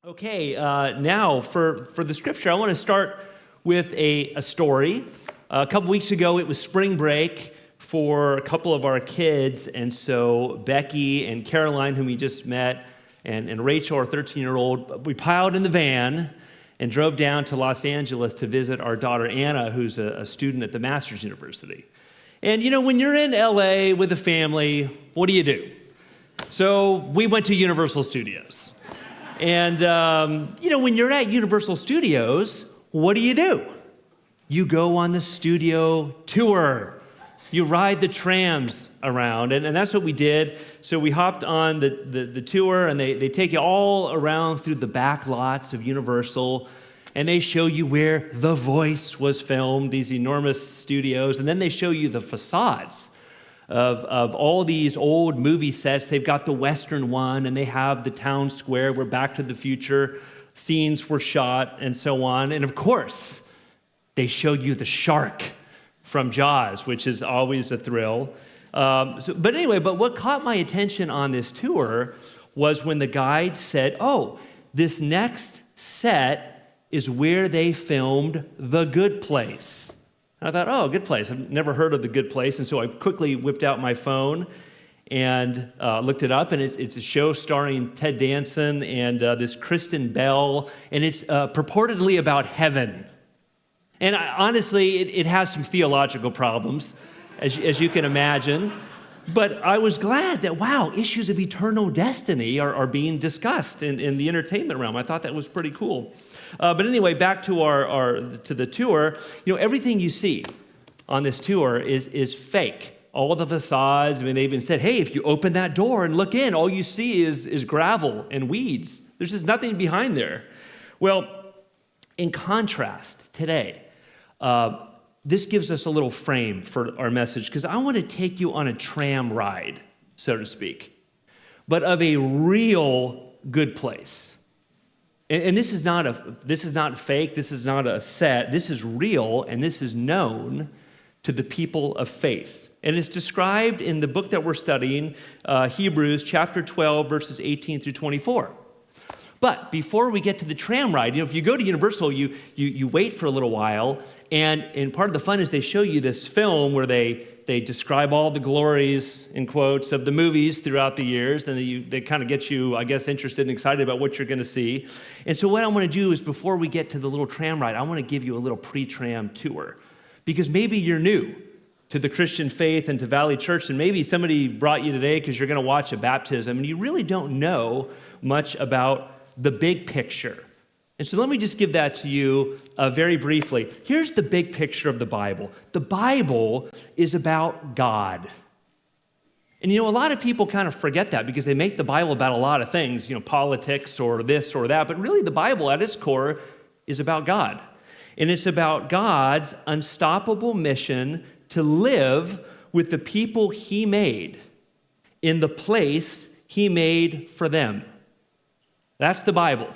Okay, now for the scripture, I want to start with a story. A couple weeks ago, it was spring break for a couple of our kids, and so Becky and Caroline, whom you just met, and Rachel, our 13-year-old, we piled in the van and drove down to Los Angeles to visit our daughter Anna, who's a student at the Master's University. And you know, when you're in LA with a family, what do? So we went to Universal Studios. And, when you're at Universal Studios, what do? You go on the studio tour. You ride the trams around, and that's what we did. So we hopped on the tour, and they take you all around through the back lots of Universal, and they show you where The Voice was filmed, these enormous studios, and then they show you the facades of all these old movie sets. They've got the Western one, and they have the town square where Back to the Future scenes were shot, and so on. And of course, they showed you the shark from Jaws, which is always a thrill. But what caught my attention on this tour was when the guide said, this next set is where they filmed The Good Place. I thought, Good Place. I've never heard of The Good Place. And so I quickly whipped out my phone and looked it up. And it's a show starring Ted Danson and this Kristen Bell. And it's purportedly about heaven. And honestly, it has some theological problems, as you can imagine. But I was glad that, issues of eternal destiny are being discussed in the entertainment realm. I thought that was pretty cool. But anyway, back to to the tour. Everything you see on this tour is fake. All the facades. They even said, hey, if you open that door and look in, all you see is gravel and weeds. There's just nothing behind there. Well, in contrast, today, this gives us a little frame for our message, because I want to take you on a tram ride, so to speak, but of a real good place. And this is not fake. This is not a set. This is real, and this is known to the people of faith. And it's described in the book that we're studying, Hebrews chapter 12, verses 18 through 24. But before we get to the tram ride, if you go to Universal, you wait for a little while, and part of the fun is they show you this film where they describe all the glories, in quotes, of the movies throughout the years, and they kind of get you, I guess, interested and excited about what you're going to see. And so what I want to do is, before we get to the little tram ride, I want to give you a little pre-tram tour, because maybe you're new to the Christian faith and to Valley Church, and maybe somebody brought you today because you're going to watch a baptism, and you really don't know much about the big picture. And so let me just give that to you very briefly. Here's the big picture of the Bible. The Bible is about God. And a lot of people kind of forget that because they make the Bible about a lot of things, politics or this or that. But really, the Bible at its core is about God. And it's about God's unstoppable mission to live with the people He made in the place He made for them. That's the Bible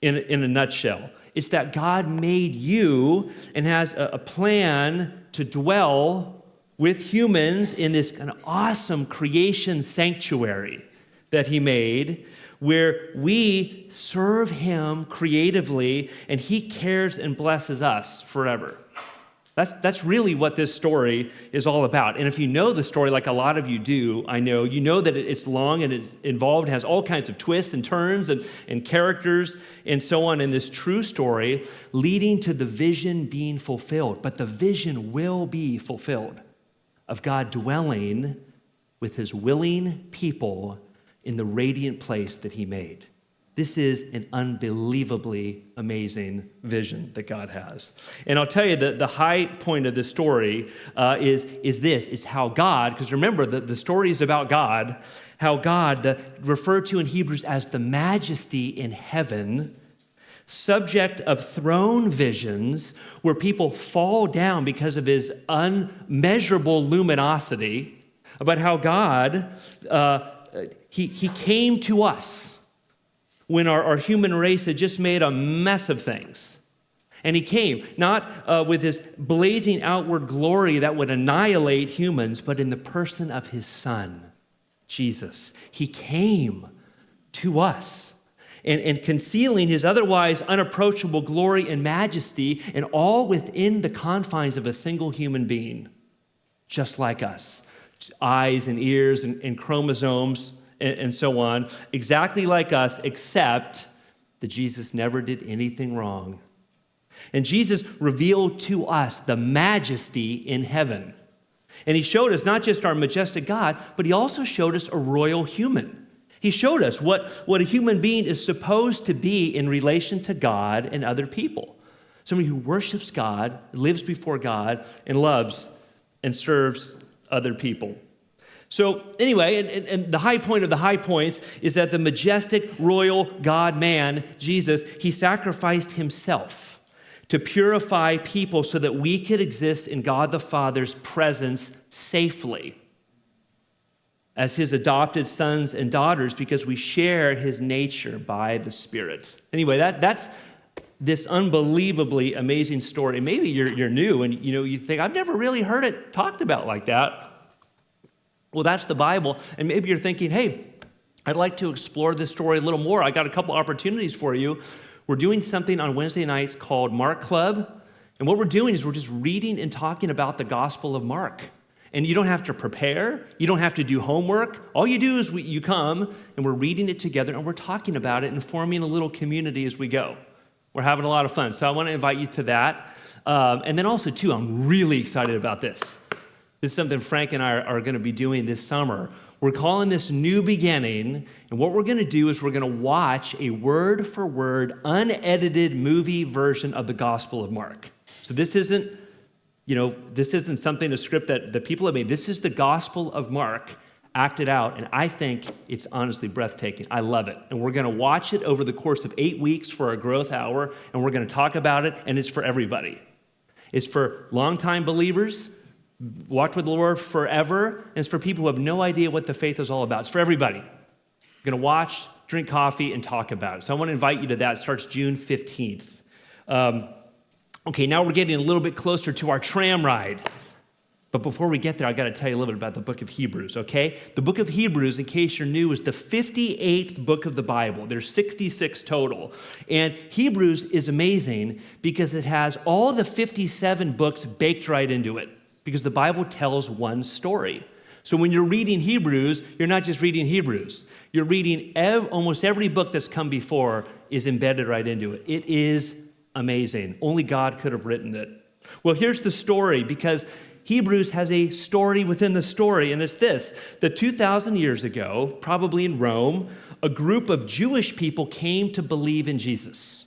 in a nutshell. It's that God made you and has a plan to dwell with humans in this kind of awesome creation sanctuary that He made, where we serve Him creatively, and He cares and blesses us forever. That's really what this story is all about. And if you know the story, like a lot of you do, I know, you know that it's long and it's involved, has all kinds of twists and turns and characters and so on in this true story, leading to the vision being fulfilled. But the vision will be fulfilled of God dwelling with His willing people in the radiant place that He made. This is an unbelievably amazing vision that God has. And I'll tell you that the high point of this story is how God, because remember, the story is about God, how God, referred to in Hebrews as the majesty in heaven, subject of throne visions, where people fall down because of His unmeasurable luminosity, about how God, He came to us when our human race had just made a mess of things. And He came, not with His blazing outward glory that would annihilate humans, but in the person of His Son, Jesus. He came to us. and concealing his otherwise unapproachable glory and majesty, and all within the confines of a single human being, just like us. Eyes and ears and chromosomes and so on, exactly like us, except that Jesus never did anything wrong. And Jesus revealed to us the majesty in heaven. And he showed us not just our majestic God, but he also showed us a royal human. He showed us what a human being is supposed to be in relation to God and other people. Somebody who worships God, lives before God, and loves and serves other people. So anyway, and the high point of the high points is that the majestic, royal God-man, Jesus, he sacrificed himself to purify people so that we could exist in God the Father's presence safely as his adopted sons and daughters because we share his nature by the Spirit. Anyway, that's this unbelievably amazing story. Maybe you're new and you think, I've never really heard it talked about like that. Well, that's the Bible. And maybe you're thinking, hey, I'd like to explore this story a little more. I got a couple opportunities for you. We're doing something on Wednesday nights called Mark Club. And what we're doing is we're just reading and talking about the Gospel of Mark. And you don't have to prepare. You don't have to do homework. All you do is you come and we're reading it together and we're talking about it and forming a little community as we go. We're having a lot of fun. So I want to invite you to that. And then also, too, I'm really excited about this. This is something Frank and I are going to be doing this summer. We're calling this New Beginning, and what we're going to do is we're going to watch a word-for-word, unedited movie version of the Gospel of Mark. So this isn't something, a script that people have made. This is the Gospel of Mark acted out, and I think it's honestly breathtaking. I love it. And we're going to watch it over the course of 8 weeks for our growth hour, and we're going to talk about it, and it's for everybody. It's for longtime believers, walked with the Lord forever, and it's for people who have no idea what the faith is all about. It's for everybody. We're going to watch, drink coffee, and talk about it. So I want to invite you to that. It starts June 15th. Okay, now we're getting a little bit closer to our tram ride. But before we get there, I got to tell you a little bit about the book of Hebrews, okay? The book of Hebrews, in case you're new, is the 58th book of the Bible. There's 66 total. And Hebrews is amazing because it has all the 57 books baked right into it, because the Bible tells one story. So when you're reading Hebrews, you're not just reading Hebrews. You're reading almost every book that's come before is embedded right into it. It is amazing. Only God could have written it. Well, here's the story, because Hebrews has a story within the story, and it's this. That 2,000 years ago, probably in Rome, a group of Jewish people came to believe in Jesus.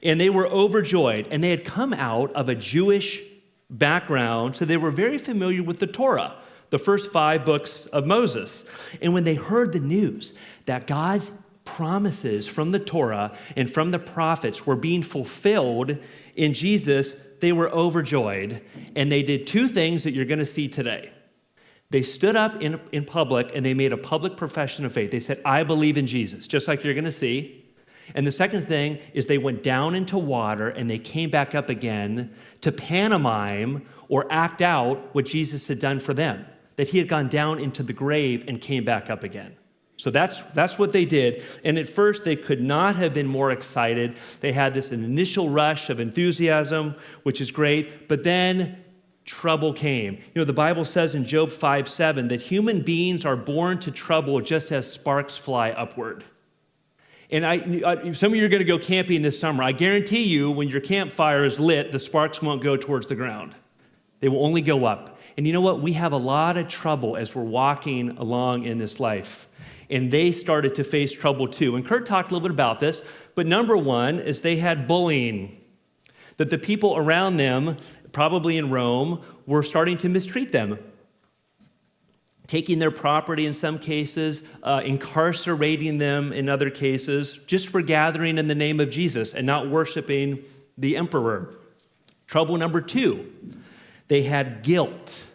And they were overjoyed, and they had come out of a Jewish background, so they were very familiar with the Torah, the first 5 books of Moses. And when they heard the news that God's promises from the Torah and from the prophets were being fulfilled in Jesus, they were overjoyed. And they did 2 things that you're going to see today. They stood up in public and they made a public profession of faith. They said, I believe in Jesus, just like you're going to see. And the second thing is they went down into water and they came back up again to pantomime or act out what Jesus had done for them, that he had gone down into the grave and came back up again. So that's what they did. And at first, they could not have been more excited. They had this initial rush of enthusiasm, which is great, but then trouble came. The Bible says in Job 5:7 that human beings are born to trouble just as sparks fly upward. And some of you are going to go camping this summer. I guarantee you, when your campfire is lit, the sparks won't go towards the ground. They will only go up. And you know what? We have a lot of trouble as we're walking along in this life. And they started to face trouble too. And Kurt talked a little bit about this, but number one is they had bullying. That the people around them, probably in Rome, were starting to mistreat them, taking their property in some cases, incarcerating them in other cases, just for gathering in the name of Jesus and not worshiping the emperor. Trouble number 2, they had guilt,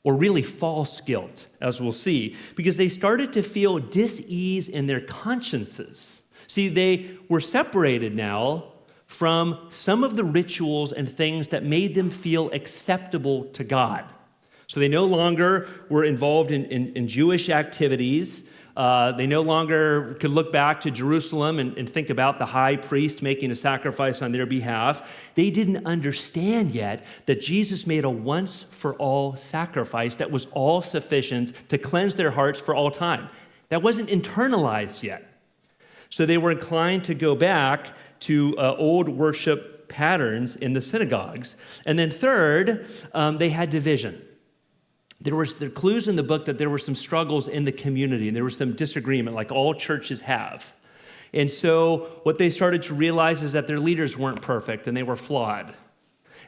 or really false guilt, as we'll see, because they started to feel dis-ease in their consciences. See, they were separated now from some of the rituals and things that made them feel acceptable to God. So they no longer were involved in Jewish activities. They no longer could look back to Jerusalem and think about the high priest making a sacrifice on their behalf. They didn't understand yet that Jesus made a once-for-all sacrifice that was all sufficient to cleanse their hearts for all time. That wasn't internalized yet. So they were inclined to go back to old worship patterns in the synagogues. And then third, they had division. There were clues in the book that there were some struggles in the community, and there was some disagreement, like all churches have. And so what they started to realize is that their leaders weren't perfect, and they were flawed.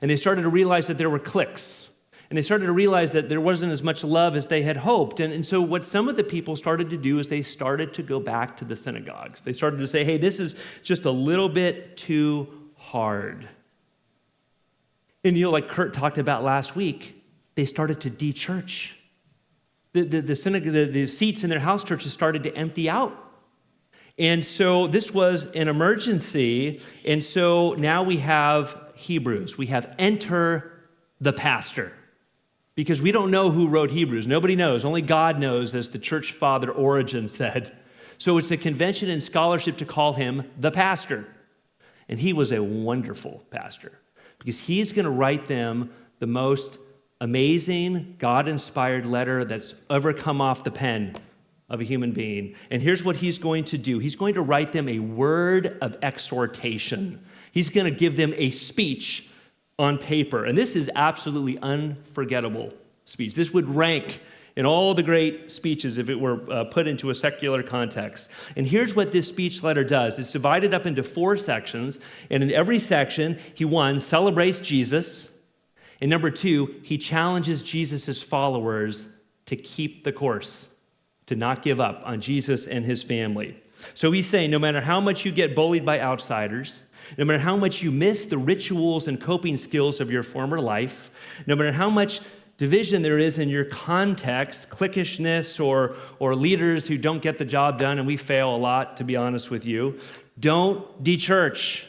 And they started to realize that there were cliques. And they started to realize that there wasn't as much love as they had hoped. And so what some of the people started to do is they started to go back to the synagogues. They started to say, hey, this is just a little bit too hard. And like Kurt talked about last week, they started to de-church. The seats in their house churches started to empty out. And so this was an emergency. And so now we have Hebrews. We have enter the pastor. Because we don't know who wrote Hebrews. Nobody knows. Only God knows, as the church father Origen said. So it's a convention in scholarship to call him the pastor. And he was a wonderful pastor. Because he's going to write them the most amazing, God-inspired letter that's ever come off the pen of a human being. And here's what he's going to do. He's going to write them a word of exhortation. He's going to give them a speech on paper. And this is absolutely unforgettable speech. This would rank in all the great speeches if it were put into a secular context. And here's what this speech letter does. It's divided up into 4 sections. And in every section, he, 1, celebrates Jesus. And number 2, he challenges Jesus' followers to keep the course, to not give up on Jesus and his family. So he's saying, no matter how much you get bullied by outsiders, no matter how much you miss the rituals and coping skills of your former life, no matter how much division there is in your context, cliquishness or leaders who don't get the job done, and we fail a lot, to be honest with you, don't de-church.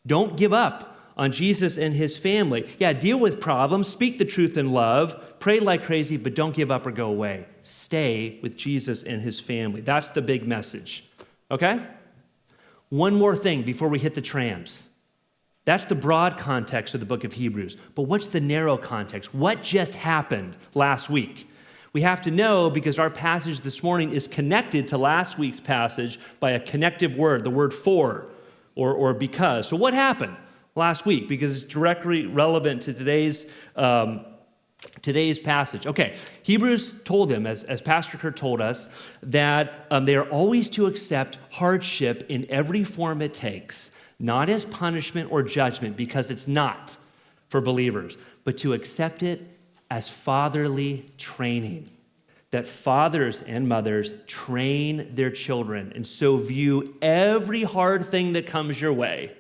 Don't give up on Jesus and his family. Yeah, deal with problems, speak the truth in love, pray like crazy, but don't give up or go away. Stay with Jesus and his family. That's the big message, okay? One more thing before we hit the trams. That's the broad context of the book of Hebrews. But what's the narrow context? What just happened last week? We have to know because our passage this morning is connected to last week's passage by a connective word, the word for or because. So what happened last week? Because it's directly relevant to today's passage. Okay, Hebrews told them, as Pastor Kurt told us, that they are always to accept hardship in every form it takes, not as punishment or judgment, because it's not for believers, but to accept it as fatherly training, that fathers and mothers train their children, and so view every hard thing that comes your way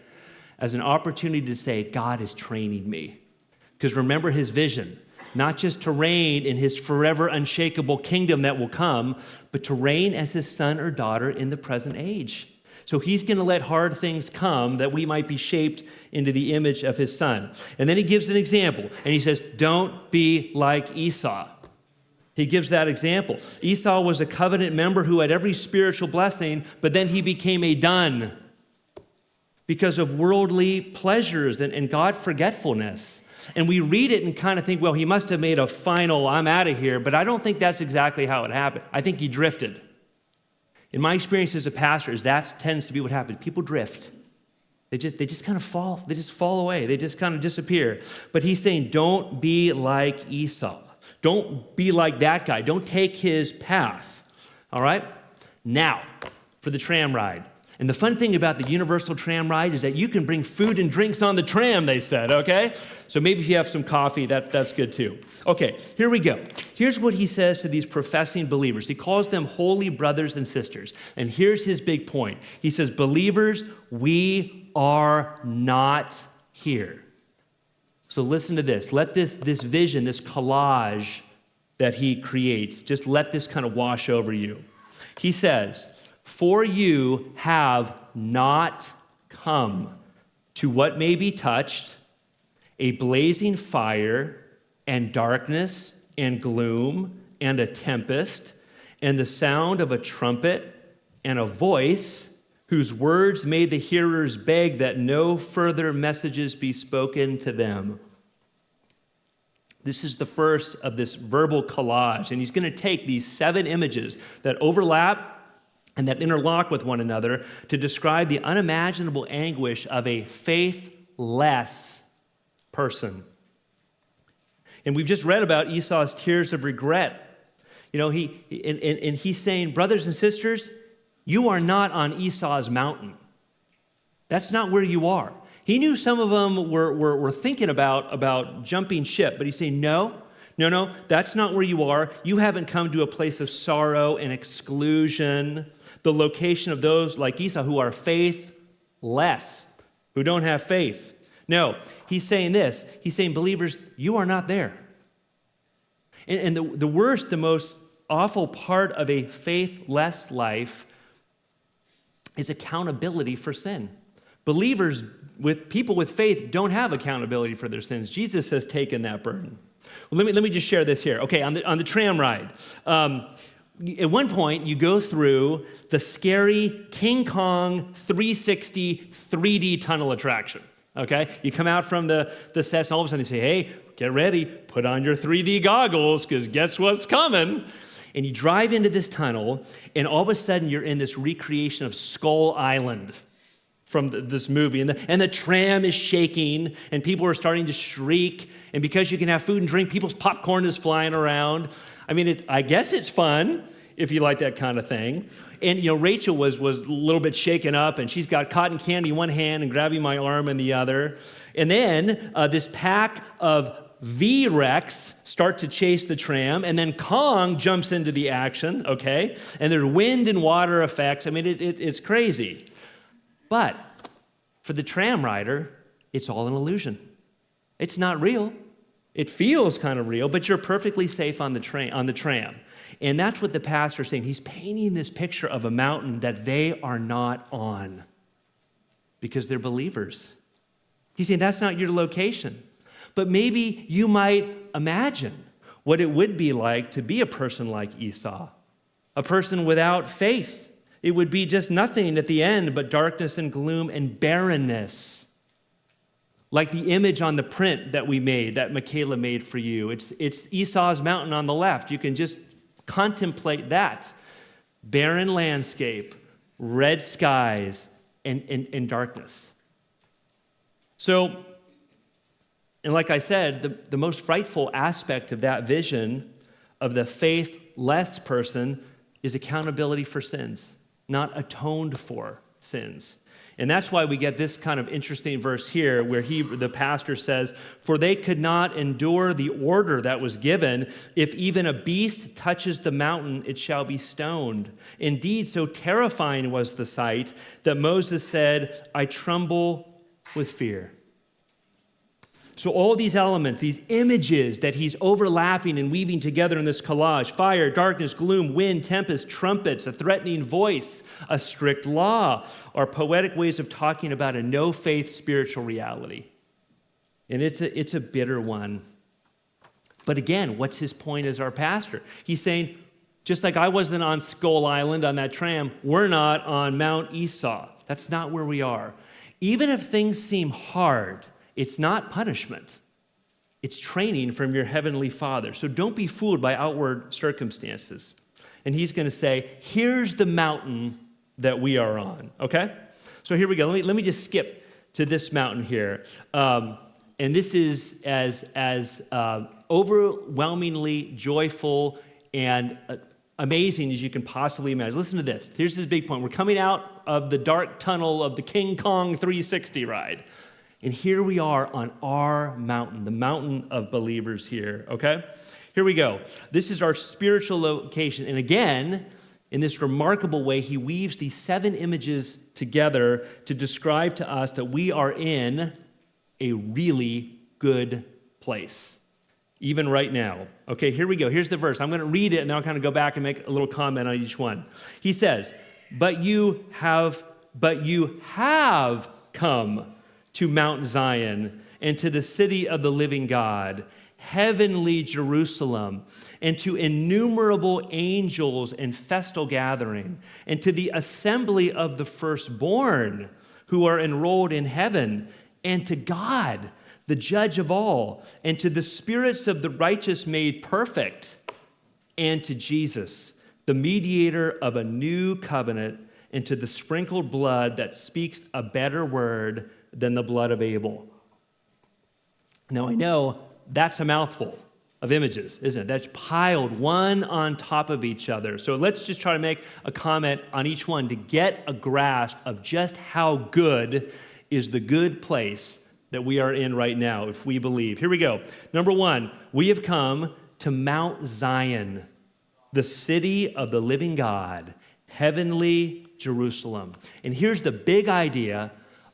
as an opportunity to say, God is training me. Because remember his vision, not just to reign in his forever unshakable kingdom that will come, but to reign as his son or daughter in the present age. So he's going to let hard things come that we might be shaped into the image of his son. And then he gives an example, and he says, don't be like Esau. He gives that example. Esau was a covenant member who had every spiritual blessing, but then he became a dun because of worldly pleasures and God forgetfulness. And we read it and kind of think, well, he must have made a final, I'm out of here, but I don't think that's exactly how it happened. I think he drifted. In my experience as a pastor, that tends to be what happens. People drift. They just kind of fall. They just fall away. They just kind of disappear. But he's saying, don't be like Esau. Don't be like that guy. Don't take his path. All right? Now, for the tram ride. And the fun thing about the universal tram ride is that you can bring food and drinks on the tram, they said, okay? So maybe if you have some coffee, that's good too. Okay, here we go. Here's what he says to these professing believers. He calls them holy brothers and sisters. And here's his big point. He says, believers, we are not here. So listen to this. Let this vision, this collage that he creates, just let this kind of wash over you. He says, for you have not come to what may be touched, a blazing fire and darkness and gloom and a tempest and the sound of a trumpet and a voice whose words made the hearers beg that no further messages be spoken to them. This is the first of this verbal collage, and he's going to take these 7 images that overlap and that interlock with one another to describe the unimaginable anguish of a faithless person. And we've just read about Esau's tears of regret. You know, he's saying, brothers and sisters, you are not on Esau's mountain. That's not where you are. He knew some of them were thinking about jumping ship, but he's saying, no, that's not where you are. You haven't come to a place of sorrow and exclusion, the location of those like Esau who are faithless, who don't have faith. No, he's saying this. He's saying, believers, you are not there. And the worst, the most awful part of a faithless life is accountability for sin. Believers, people with faith, don't have accountability for their sins. Jesus has taken that burden. Well, let me just share this here. Okay, on the tram ride. At one point, you go through the scary King Kong 360 3D tunnel attraction. Okay, you come out from the sets, and all of a sudden they say, hey, get ready, put on your 3D goggles, because guess what's coming? And you drive into this tunnel, and all of a sudden you're in this recreation of Skull Island from this movie. And the tram is shaking, and people are starting to shriek. And because you can have food and drink, people's popcorn is flying around. I mean, I guess it's fun if you like that kind of thing. And, you know, Rachel was a little bit shaken up, and she's got cotton candy in one hand and grabbing my arm in the other. And then this pack of V-Rex start to chase the tram, and then Kong jumps into the action, okay? And there are wind and water effects. I mean, it's crazy. But for the tram rider, it's all an illusion. It's not real. It feels kind of real, but you're perfectly safe on the tram. And that's what the pastor's saying. He's painting this picture of a mountain that they are not on because they're believers. He's saying that's not your location. But maybe you might imagine what it would be like to be a person like Esau, a person without faith. It would be just nothing at the end but darkness and gloom and barrenness. Like the image on the print that we made, that Michaela made for you. It's Esau's mountain on the left. You can just contemplate that. Barren landscape, red skies, and darkness. So, and like I said, the most frightful aspect of that vision of the faithless person is accountability for sins, not atoned for sins. And that's why we get this kind of interesting verse here where the pastor says, for they could not endure the order that was given. If even a beast touches the mountain, it shall be stoned. Indeed, so terrifying was the sight that Moses said, I tremble with fear. So all these elements, these images that he's overlapping and weaving together in this collage, fire, darkness, gloom, wind, tempest, trumpets, a threatening voice, a strict law, are poetic ways of talking about a no-faith spiritual reality. And it's a bitter one. But again, what's his point as our pastor? He's saying, just like I wasn't on Skull Island on that tram, we're not on Mount Esau. That's not where we are. Even if things seem hard, it's not punishment. It's training from your heavenly Father. So don't be fooled by outward circumstances. And he's going to say, here's the mountain that we are on, okay? So here we go. Let me just skip to this mountain here. And this is as overwhelmingly joyful and amazing as you can possibly imagine. Listen to this. Here's his big point. We're coming out of the dark tunnel of the King Kong 360 ride. And here we are on our mountain, the mountain of believers here, okay? Here we go. This is our spiritual location. And again, in this remarkable way, he weaves these 7 images together to describe to us that we are in a really good place, even right now. Okay, here we go. Here's the verse. I'm going to read it, and then I'll kind of go back and make a little comment on each one. He says, but you have come to Mount Zion and to the city of the living God, heavenly Jerusalem, and to innumerable angels in festal gathering, and to the assembly of the firstborn who are enrolled in heaven, and to God, the judge of all, and to the spirits of the righteous made perfect, and to Jesus, the mediator of a new covenant, and to the sprinkled blood that speaks a better word than the blood of Abel. Now, I know that's a mouthful of images, isn't it? That's piled one on top of each other. So let's just try to make a comment on each one to get a grasp of just how good is the good place that we are in right now, if we believe. Here we go. Number one, we have come to Mount Zion, the city of the living God, heavenly Jerusalem. And here's the big idea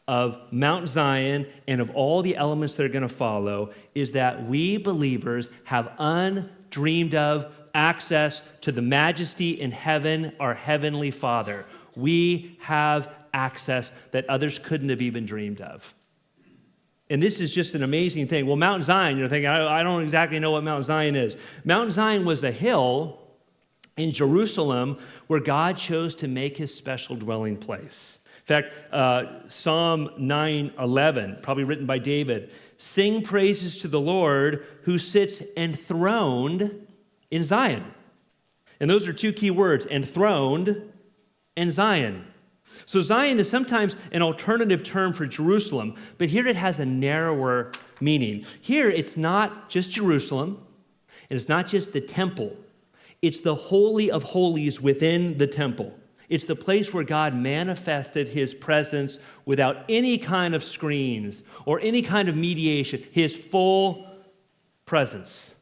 of Mount Zion and of all the elements that are going to follow, is that we believers have undreamed of access to the majesty in heaven, our heavenly Father. We have access that others couldn't have even dreamed of. And this is just an amazing thing. Well, Mount Zion, you're thinking, I don't exactly know what Mount Zion is. Mount Zion was a hill in Jerusalem where God chose to make his special dwelling place. In fact, Psalm 9:11, probably written by David, sing praises to the Lord who sits enthroned in Zion. And those are two key words, enthroned and Zion. So Zion is sometimes an alternative term for Jerusalem, but here it has a narrower meaning. Here it's not just Jerusalem, and it's not just the temple. It's the Holy of Holies within the temple. It's the place where God manifested his presence without any kind of screens or any kind of mediation, his full presence.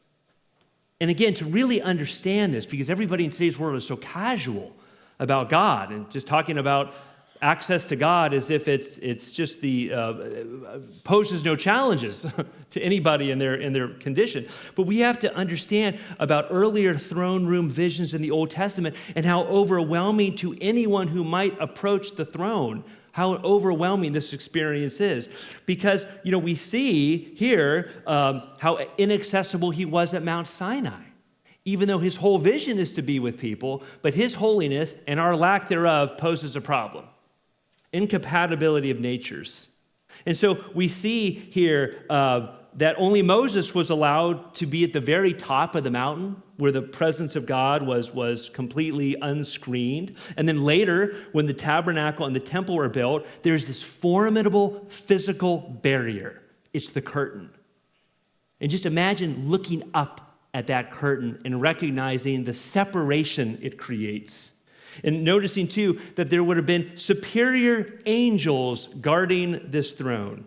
And again, to really understand this, because everybody in today's world is so casual about God and just talking about access to God as if it's just the poses no challenges to anybody in their condition. But we have to understand about earlier throne room visions in the Old Testament and how overwhelming to anyone who might approach the throne, how overwhelming this experience is. Because, we see here how inaccessible he was at Mount Sinai. Even though his whole vision is to be with people, but his holiness and our lack thereof poses a problem. Incompatibility of natures. And so we see here that only Moses was allowed to be at the very top of the mountain where the presence of God was completely unscreened. And then later, when the tabernacle and the temple were built, there's this formidable physical barrier. It's the curtain. And just imagine looking up at that curtain and recognizing the separation it creates. And noticing, too, that there would have been superior angels guarding this throne.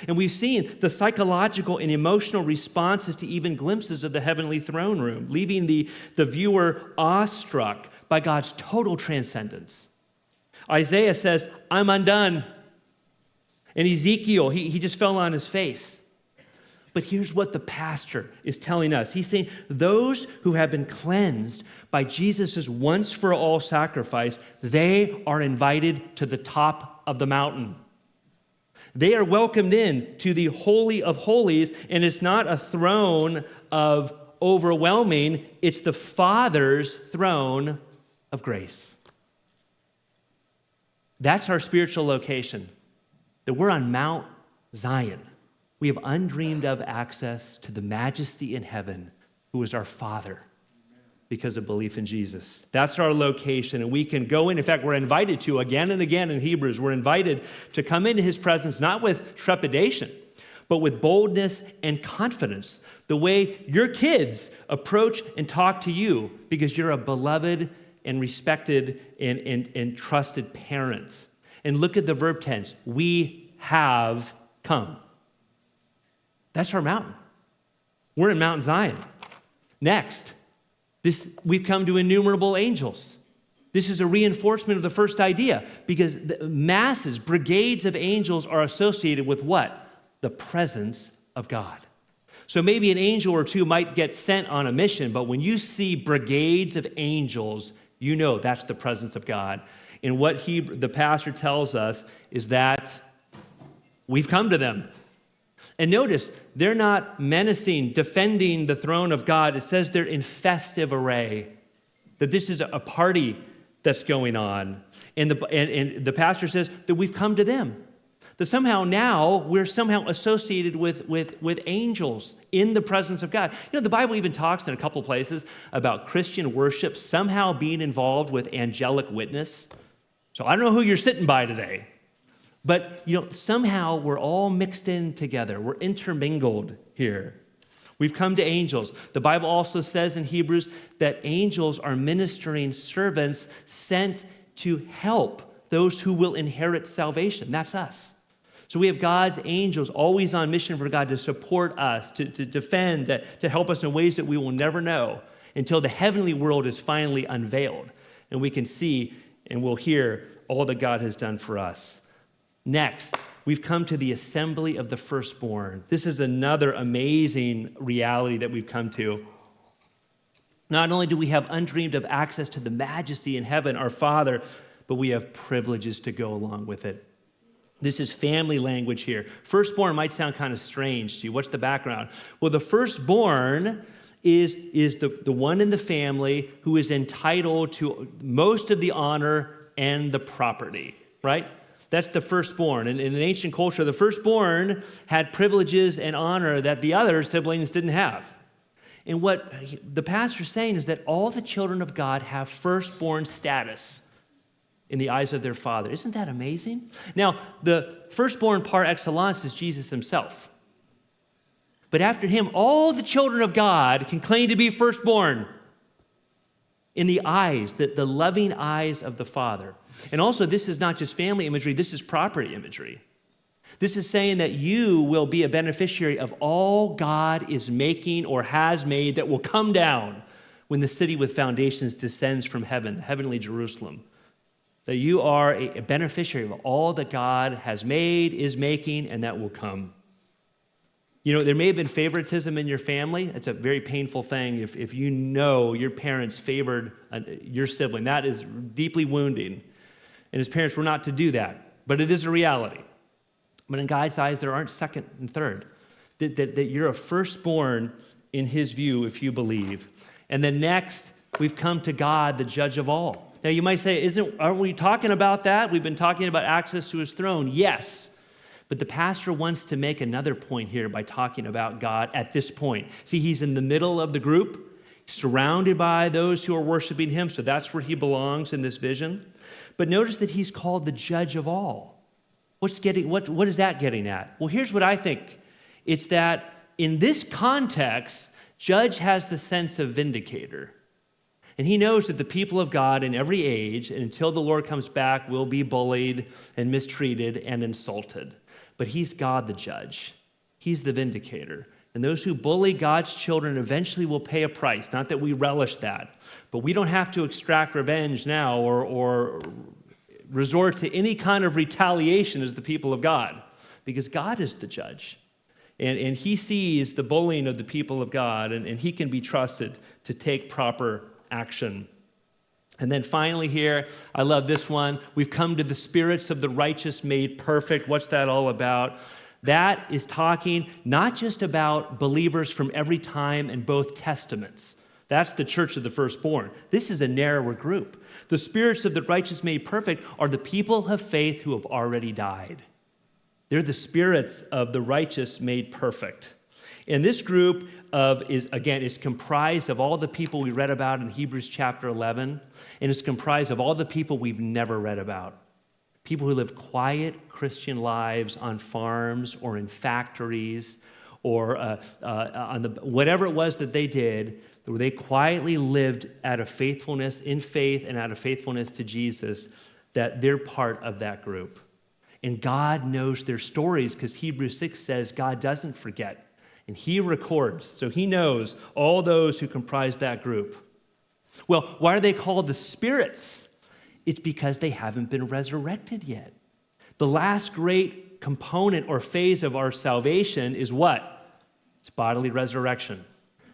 And we've seen the psychological and emotional responses to even glimpses of the heavenly throne room, leaving the viewer awestruck by God's total transcendence. Isaiah says, I'm undone. And Ezekiel, he just fell on his face. But here's what the pastor is telling us. He's saying those who have been cleansed by Jesus' once-for-all sacrifice, they are invited to the top of the mountain. They are welcomed in to the Holy of Holies, and it's not a throne of overwhelming, it's the Father's throne of grace. That's our spiritual location, that we're on Mount Zion. We have undreamed of access to the majesty in heaven, who is our Father, because of belief in Jesus. That's our location, and we can go in. In fact, we're invited to, again and again in Hebrews, we're invited to come into his presence, not with trepidation, but with boldness and confidence, the way your kids approach and talk to you, because you're a beloved and respected and trusted parent. And look at the verb tense. We have come. That's our mountain. We're in Mount Zion. Next, we've come to innumerable angels. This is a reinforcement of the first idea, because the masses, brigades of angels are associated with what? The presence of God. So maybe an angel or two might get sent on a mission, but when you see brigades of angels, you know that's the presence of God. And what the pastor tells us is that we've come to them. And notice, they're not menacing, defending the throne of God. It says they're in festive array, that this is a party that's going on. And the pastor says that we've come to them. That somehow now we're somehow associated with angels in the presence of God. You know, the Bible even talks in a couple places about Christian worship somehow being involved with angelic witness. So I don't know who you're sitting by today, but you know, somehow we're all mixed in together. We're intermingled here. We've come to angels. The Bible also says in Hebrews that angels are ministering servants sent to help those who will inherit salvation. That's us. So we have God's angels always on mission for God to support us, to defend, to help us in ways that we will never know until the heavenly world is finally unveiled and we can see and we'll hear all that God has done for us. Next, we've come to the assembly of the firstborn. This is another amazing reality that we've come to. Not only do we have undreamed of access to the majesty in heaven, our Father, but we have privileges to go along with it. This is family language here. Firstborn might sound kind of strange to you. What's the background? Well, the firstborn is the one in the family who is entitled to most of the honor and the property, right? That's the firstborn. And in an ancient culture, the firstborn had privileges and honor that the other siblings didn't have. And what the pastor's saying is that all the children of God have firstborn status in the eyes of their Father. Isn't that amazing? Now, the firstborn par excellence is Jesus himself. But after him, all the children of God can claim to be firstborn in the eyes, the loving eyes of the Father. And also, this is not just family imagery, this is property imagery. This is saying that you will be a beneficiary of all God is making or has made that will come down when the city with foundations descends from heaven, the heavenly Jerusalem. That you are a beneficiary of all that God has made, is making, and that will come. You know, there may have been favoritism in your family. It's a very painful thing if you know your parents favored your sibling. That is deeply wounding. And as parents, we're not to do that. But it is a reality. But in God's eyes, there aren't second and third. That you're a firstborn in his view if you believe. And then next, we've come to God, the judge of all. Now you might say, aren't we talking about that? We've been talking about access to his throne. Yes. But the pastor wants to make another point here by talking about God at this point. See, he's in the middle of the group, surrounded by those who are worshiping him, so that's where he belongs in this vision. But notice that he's called the judge of all. What is that getting at? Well, here's what I think. It's that in this context, judge has the sense of vindicator. And he knows that the people of God in every age, and until the Lord comes back, will be bullied and mistreated and insulted. But he's God the judge. He's the vindicator. And those who bully God's children eventually will pay a price. Not that we relish that, but we don't have to extract revenge now or resort to any kind of retaliation as the people of God, because God is the judge. And he sees the bullying of the people of God, and he can be trusted to take proper action. And then finally here, I love this one. We've come to the spirits of the righteous made perfect. What's that all about? That is talking not just about believers from every time in both testaments. That's the church of the firstborn. This is a narrower group. The spirits of the righteous made perfect are the people of faith who have already died. They're the spirits of the righteous made perfect. And this group is comprised of all the people we read about in Hebrews chapter 11, and it's comprised of all the people we've never read about. People who lived quiet Christian lives on farms or in factories or whatever it was that they did, where they quietly lived out of faithfulness in faith and out of faithfulness to Jesus, that they're part of that group. And God knows their stories because Hebrews 6 says God doesn't forget. And he records, so he knows all those who comprise that group. Well, why are they called the spirits? It's because they haven't been resurrected yet. The last great component or phase of our salvation is what? It's bodily resurrection.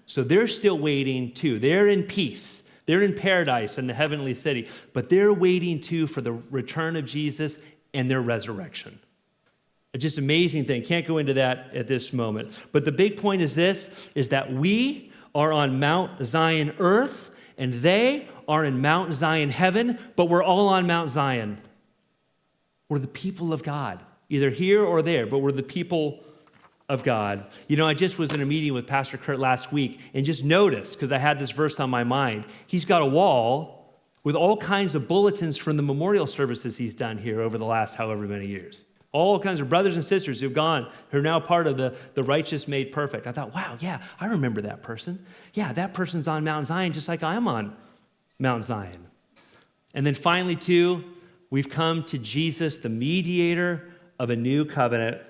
So they're still waiting too. They're in peace. They're in paradise in the heavenly city. But they're waiting too for the return of Jesus and their resurrection. A just amazing thing. Can't go into that at this moment. But the big point is this, is that we are on Mount Zion earth, and they are in Mount Zion heaven, but we're all on Mount Zion. We're the people of God, either here or there, but we're the people of God. You know, I just was in a meeting with Pastor Kurt last week and just noticed, because I had this verse on my mind, he's got a wall with all kinds of bulletins from the memorial services he's done here over the last however many years. All kinds of brothers and sisters who've gone, who are now part of the righteous made perfect. I thought, wow, yeah, I remember that person. Yeah, that person's on Mount Zion just like I'm on Mount Zion. And then finally, too, we've come to Jesus, the mediator of a new covenant.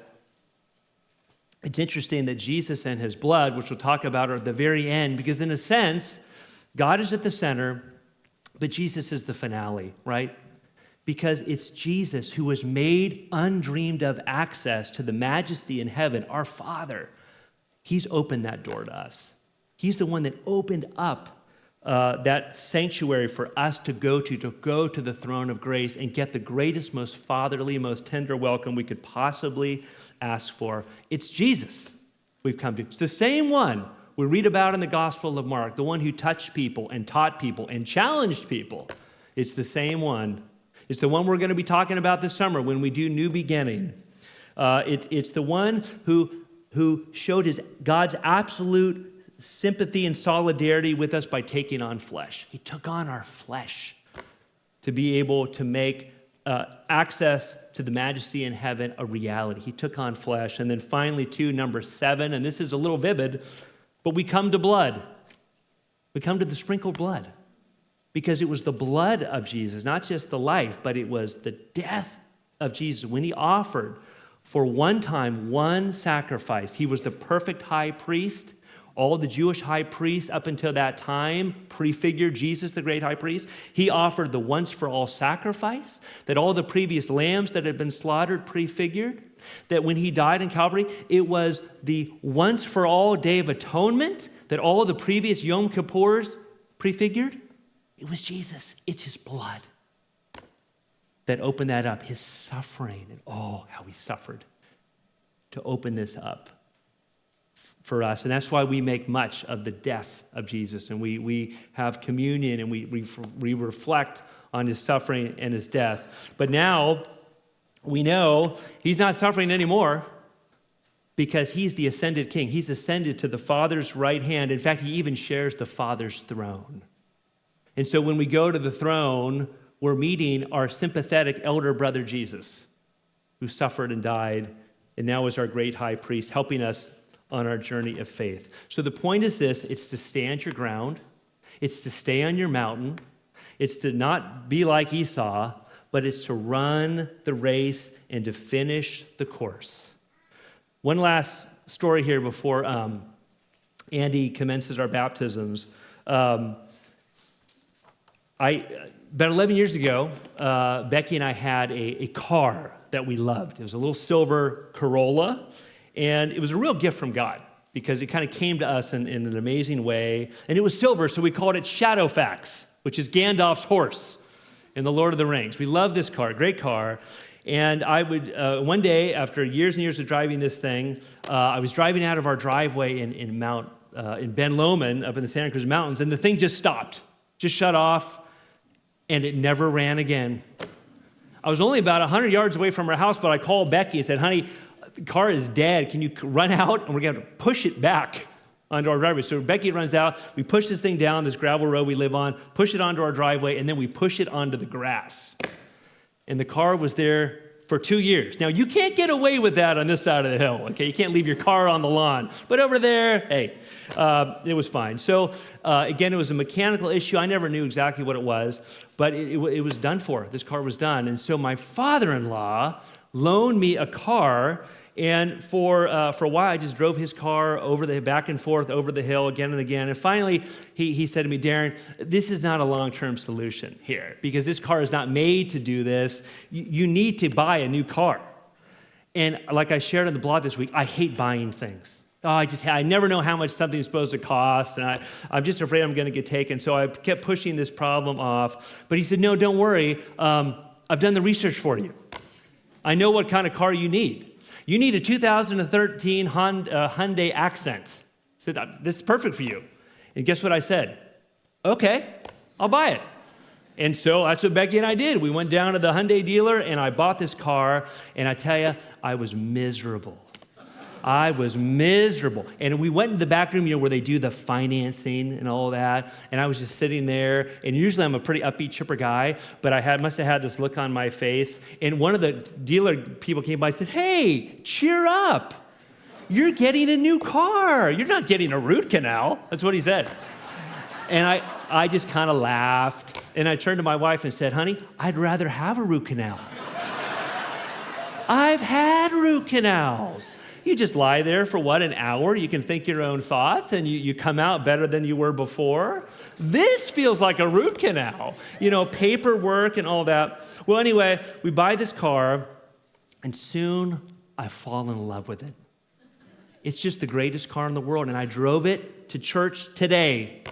It's interesting that Jesus and his blood, which we'll talk about, are at the very end, because in a sense, God is at the center, but Jesus is the finale, right? Because it's Jesus who has made undreamed of access to the majesty in heaven, our Father. He's opened that door to us. He's the one that opened up that sanctuary for us to go to the throne of grace and get the greatest, most fatherly, most tender welcome we could possibly ask for. It's Jesus we've come to. It's the same one we read about in the Gospel of Mark, the one who touched people and taught people and challenged people. It's the same one. It's the one we're going to be talking about this summer when we do New Beginning. It's the one who showed God's absolute sympathy and solidarity with us by taking on flesh. He took on our flesh to be able to make access to the majesty in heaven a reality. He took on flesh. And then finally, too, number 7, and this is a little vivid, but we come to blood. We come to the sprinkled blood. Because it was the blood of Jesus, not just the life, but it was the death of Jesus. When he offered for one time, one sacrifice, he was the perfect high priest. All the Jewish high priests up until that time prefigured Jesus, the great high priest. He offered the once-for-all sacrifice that all the previous lambs that had been slaughtered prefigured. That when he died in Calvary, it was the once-for-all day of atonement that all the previous Yom Kippurs prefigured. It was Jesus. It's his blood that opened that up, his suffering, and oh, how he suffered to open this up for us. And that's why we make much of the death of Jesus, and we have communion, and we reflect on his suffering and his death. But now we know he's not suffering anymore because he's the ascended king. He's ascended to the Father's right hand. In fact, he even shares the Father's throne. And so when we go to the throne, we're meeting our sympathetic elder brother Jesus, who suffered and died, and now is our great high priest, helping us on our journey of faith. So the point is this: it's to stand your ground, it's to stay on your mountain, it's to not be like Esau, but it's to run the race and to finish the course. One last story here before Andy commences our baptisms. About 11 years ago, Becky and I had a car that we loved. It was a little silver Corolla, and it was a real gift from God because it kind of came to us in an amazing way. And it was silver, so we called it Shadowfax, which is Gandalf's horse in The Lord of the Rings. We loved this car, great car. And I would, one day, after years and years of driving this thing, I was driving out of our driveway in Ben Lomond, up in the Santa Cruz Mountains, and the thing just stopped, just shut off. And it never ran again. I was only about 100 yards away from our house, but I called Becky and said, honey, the car is dead. Can you run out? And we're going to push it back onto our driveway. So Becky runs out. We push this thing down, this gravel road we live on, push it onto our driveway, and then we push it onto the grass. And the car was there for 2 years. Now, you can't get away with that on this side of the hill, okay? You can't leave your car on the lawn. But over there, hey, it was fine. So, again, it was a mechanical issue. I never knew exactly what it was, but it was done for. This car was done. And so my father-in-law loaned me a car, and for a while, I just drove his car back and forth over the hill again and again. And finally, he said to me, Darren, this is not a long-term solution here because this car is not made to do this. You need to buy a new car. And like I shared on the blog this week, I hate buying things. I never know how much something's supposed to cost, and I'm just afraid I'm going to get taken. So I kept pushing this problem off. But he said, no, don't worry. I've done the research for you. I know what kind of car you need. You need a 2013 Hyundai Accent. I said, this is perfect for you. And guess what I said? Okay, I'll buy it. And so that's what Becky and I did. We went down to the Hyundai dealer, and I bought this car, and I tell you, I was miserable. I was miserable. And we went in the back room, where they do the financing and all that, and I was just sitting there, and usually I'm a pretty upbeat, chipper guy, but I must have had this look on my face, and one of the dealer people came by and said, hey, cheer up. You're getting a new car. You're not getting a root canal. That's what he said. And I just kind of laughed, and I turned to my wife and said, honey, I'd rather have a root canal. I've had root canals. You just lie there for an hour? You can think your own thoughts, and you come out better than you were before. This feels like a root canal, paperwork and all that. Well, anyway, we buy this car, and soon I fall in love with it. It's just the greatest car in the world, and I drove it to church today.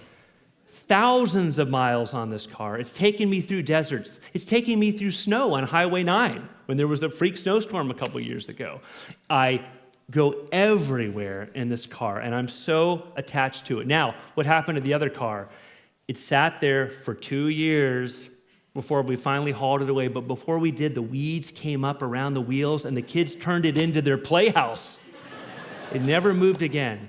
Thousands of miles on this car. It's taken me through deserts. It's taken me through snow on Highway 9 when there was a freak snowstorm a couple years ago. I go everywhere in this car, and I'm so attached to it. Now, what happened to the other car? It sat there for 2 years before we finally hauled it away, but before we did, the weeds came up around the wheels, and the kids turned it into their playhouse. It never moved again.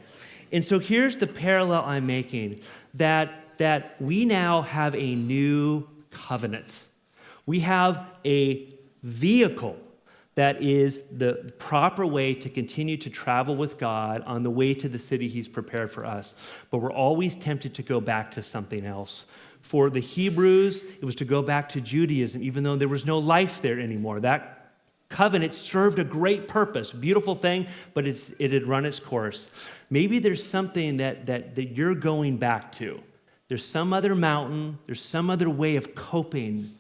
And so here's the parallel I'm making, that we now have a new covenant. We have a vehicle that is the proper way to continue to travel with God on the way to the city he's prepared for us. But we're always tempted to go back to something else. For the Hebrews, it was to go back to Judaism, even though there was no life there anymore. That covenant served a great purpose, beautiful thing, but it had run its course. Maybe there's something that you're going back to. There's some other mountain, there's some other way of coping,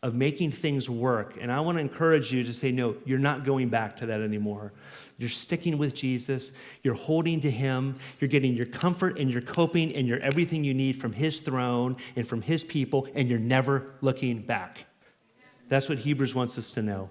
of making things work. And I want to encourage you to say, no, you're not going back to that anymore. You're sticking with Jesus. You're holding to him. You're getting your comfort and your coping and your everything you need from his throne and from his people, and you're never looking back. That's what Hebrews wants us to know.